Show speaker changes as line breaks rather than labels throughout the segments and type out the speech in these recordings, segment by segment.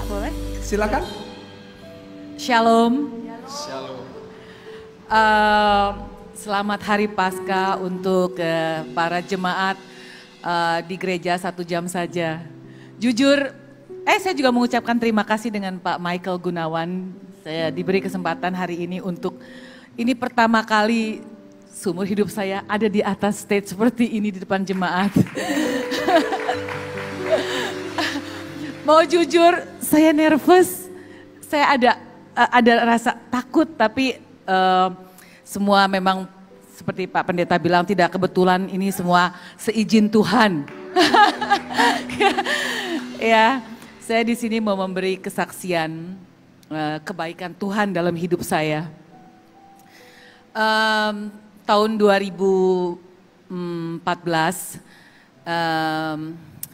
boleh?
Silakan.
Shalom.
Shalom.
Selamat Hari Paskah untuk para jemaat di gereja 1 jam saja. Jujur, saya juga mengucapkan terima kasih dengan Pak Michael Gunawan. Saya diberi kesempatan hari ini untuk, ini pertama kali seumur hidup saya ada di atas stage seperti ini di depan jemaat. Mau jujur, saya nervous, saya ada rasa takut, tapi semua memang seperti Pak Pendeta bilang tidak kebetulan, ini semua seizin Tuhan. Ya, saya di sini mau memberi kesaksian kebaikan Tuhan dalam hidup saya. Tahun 2014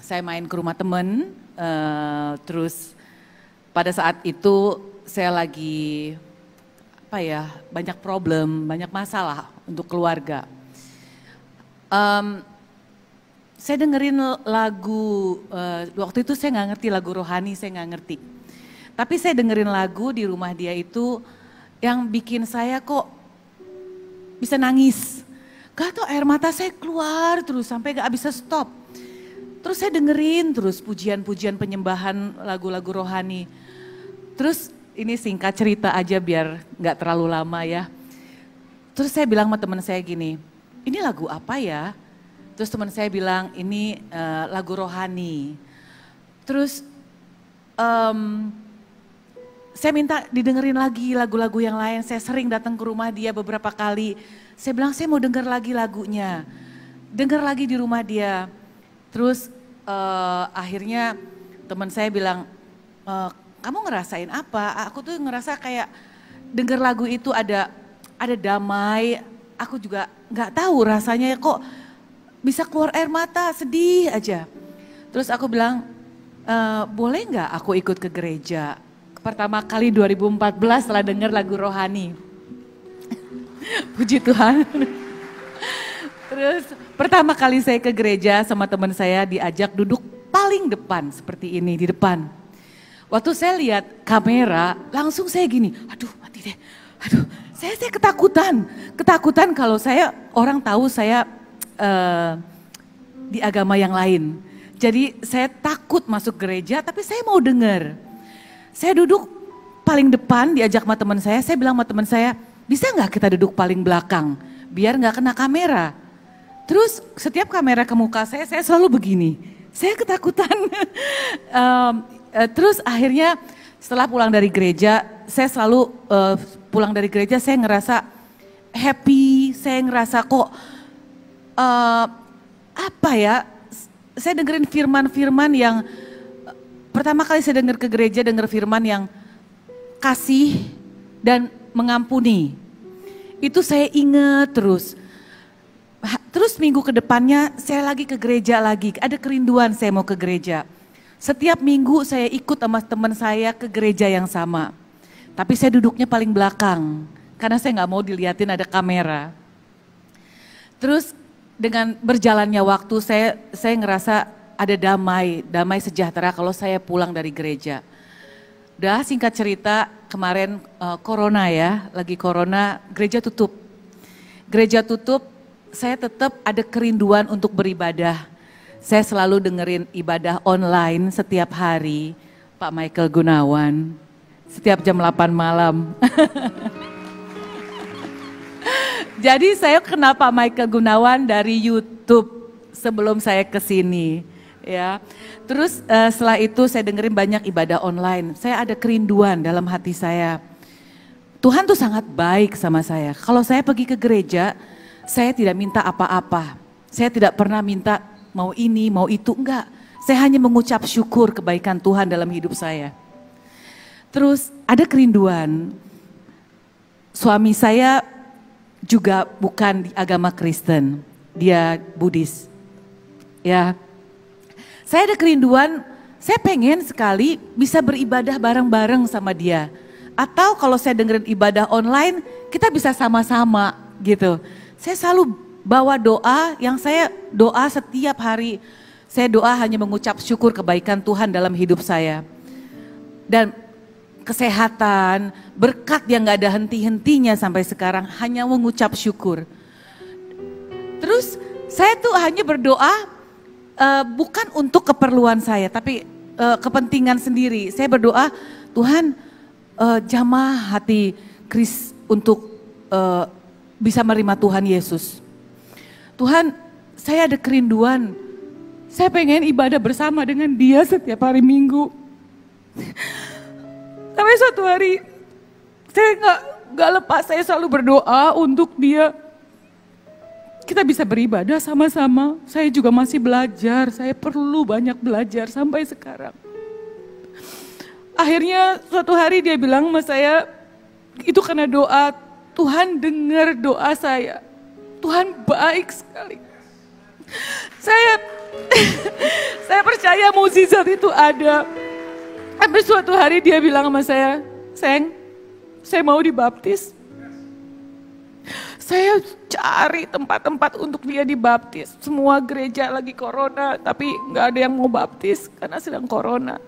saya main ke rumah teman, terus pada saat itu saya lagi banyak problem, banyak masalah untuk keluarga. Saya dengerin lagu, waktu itu saya nggak ngerti lagu rohani, saya nggak ngerti. Tapi saya dengerin lagu di rumah dia itu yang bikin saya kok bisa nangis. Gak tau, air mata saya keluar terus sampai gak bisa stop. Terus saya dengerin terus pujian-pujian penyembahan lagu-lagu rohani. Terus ini singkat cerita aja biar gak terlalu lama ya. Terus saya bilang sama teman saya gini, ini lagu apa ya? Terus teman saya bilang ini lagu rohani. Terus saya minta didengerin lagi lagu-lagu yang lain. Saya sering datang ke rumah dia beberapa kali. Saya bilang saya mau denger lagi lagunya. Denger lagi di rumah dia. Terus akhirnya teman saya bilang, kamu ngerasain apa? Aku tuh ngerasa kayak denger lagu itu ada damai. Aku juga nggak tahu rasanya kok bisa keluar air mata, sedih aja. Terus aku bilang, boleh nggak aku ikut ke gereja? Pertama kali 2014 setelah dengar lagu rohani. Puji Tuhan. Terus pertama kali saya ke gereja sama teman saya diajak duduk paling depan seperti ini di depan. Waktu saya lihat kamera langsung saya gini, aduh mati deh. Aduh saya ketakutan kalau orang tahu saya di agama yang lain. Jadi saya takut masuk gereja tapi saya mau dengar. Saya duduk paling depan diajak sama teman saya bilang sama teman saya, bisa nggak kita duduk paling belakang biar nggak kena kamera. Terus setiap kamera ke muka saya selalu begini, saya ketakutan. Terus akhirnya setelah pulang dari gereja, saya selalu pulang dari gereja saya ngerasa happy, saya ngerasa kok saya dengerin firman-firman yang pertama kali saya dengar ke gereja, dengar firman yang kasih dan mengampuni. Itu saya ingat terus. Terus minggu ke depannya saya lagi ke gereja lagi, ada kerinduan saya mau ke gereja. Setiap minggu saya ikut sama teman saya ke gereja yang sama. Tapi saya duduknya paling belakang, karena saya nggak mau dilihatin ada kamera. Terus dengan berjalannya waktu saya ngerasa ada damai sejahtera kalau saya pulang dari gereja. Udah singkat cerita kemarin corona ya, lagi corona gereja tutup. Gereja tutup, saya tetap ada kerinduan untuk beribadah. Saya selalu dengerin ibadah online setiap hari, Pak Michael Gunawan, setiap jam 8 malam. Jadi saya kenal Pak Michael Gunawan dari YouTube sebelum saya ke sini. Ya, terus setelah itu saya dengerin banyak ibadah online. Saya ada kerinduan dalam hati saya. Tuhan tuh sangat baik sama saya. Kalau saya pergi ke gereja, saya tidak minta apa-apa. Saya tidak pernah minta mau ini, mau itu, enggak. Saya hanya mengucap syukur kebaikan Tuhan dalam hidup saya. Terus ada kerinduan. Suami saya juga bukan di agama Kristen, dia Buddhis. Ya. Saya ada kerinduan, saya pengen sekali bisa beribadah bareng-bareng sama dia. Atau kalau saya dengerin ibadah online, kita bisa sama-sama gitu. Saya selalu bawa doa yang saya doa setiap hari. Saya doa hanya mengucap syukur kebaikan Tuhan dalam hidup saya. dan kesehatan, berkat yang gak ada henti-hentinya sampai sekarang, hanya mengucap syukur. Terus saya tuh hanya berdoa bukan untuk keperluan saya, tapi kepentingan sendiri. Saya berdoa, Tuhan jamah hati Chris untuk bisa menerima Tuhan Yesus. Tuhan, saya ada kerinduan, saya pengen ibadah bersama dengan dia setiap hari Minggu. Sampai suatu hari, saya nggak lepas, saya selalu berdoa untuk dia. Kita bisa beribadah sama-sama, saya juga masih belajar, saya perlu banyak belajar sampai sekarang. Akhirnya suatu hari dia bilang sama saya, itu karena doa, Tuhan dengar doa saya. Tuhan baik sekali. Saya percaya mukjizat itu ada. Sampai suatu hari dia bilang sama saya, Seng, saya mau dibaptis. Saya cari tempat-tempat untuk dia dibaptis. Semua gereja lagi corona, tapi nggak ada yang mau baptis karena sedang corona.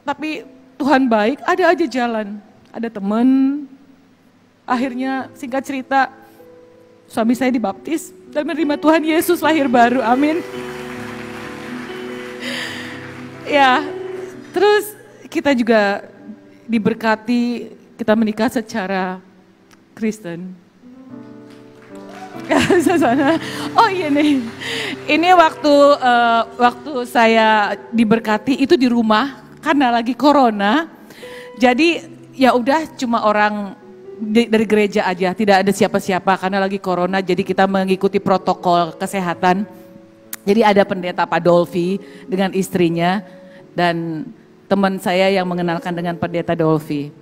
Tapi Tuhan baik, ada aja jalan. Ada teman, akhirnya singkat cerita, suami saya dibaptis dan menerima Tuhan Yesus lahir baru, amin. Ya, terus kita juga diberkati, kita menikah secara Kristen. Oh iya nih, ini waktu saya diberkati itu di rumah karena lagi corona. Jadi ya udah cuma orang dari gereja aja, tidak ada siapa-siapa karena lagi corona, jadi kita mengikuti protokol kesehatan. Jadi ada pendeta Pak Dolfi dengan istrinya dan teman saya yang mengenalkan dengan pendeta Dolfi.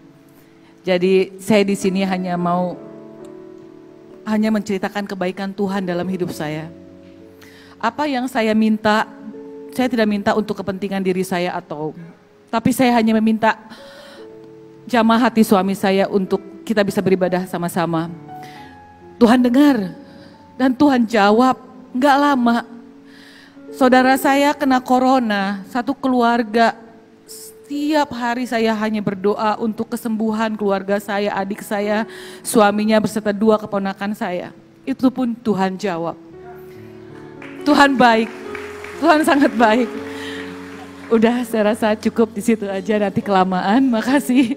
Jadi saya di sini hanya menceritakan kebaikan Tuhan dalam hidup saya. Apa yang saya minta, saya tidak minta untuk kepentingan diri saya tapi saya hanya meminta jamah hati suami saya untuk kita bisa beribadah sama-sama. Tuhan dengar dan Tuhan jawab, enggak lama. Saudara saya kena corona, satu keluarga, setiap hari saya hanya berdoa untuk kesembuhan keluarga saya, adik saya, suaminya beserta 2 keponakan saya. Itu pun Tuhan jawab. Tuhan baik, Tuhan sangat baik. Udah saya rasa cukup di situ aja, nanti kelamaan, makasih.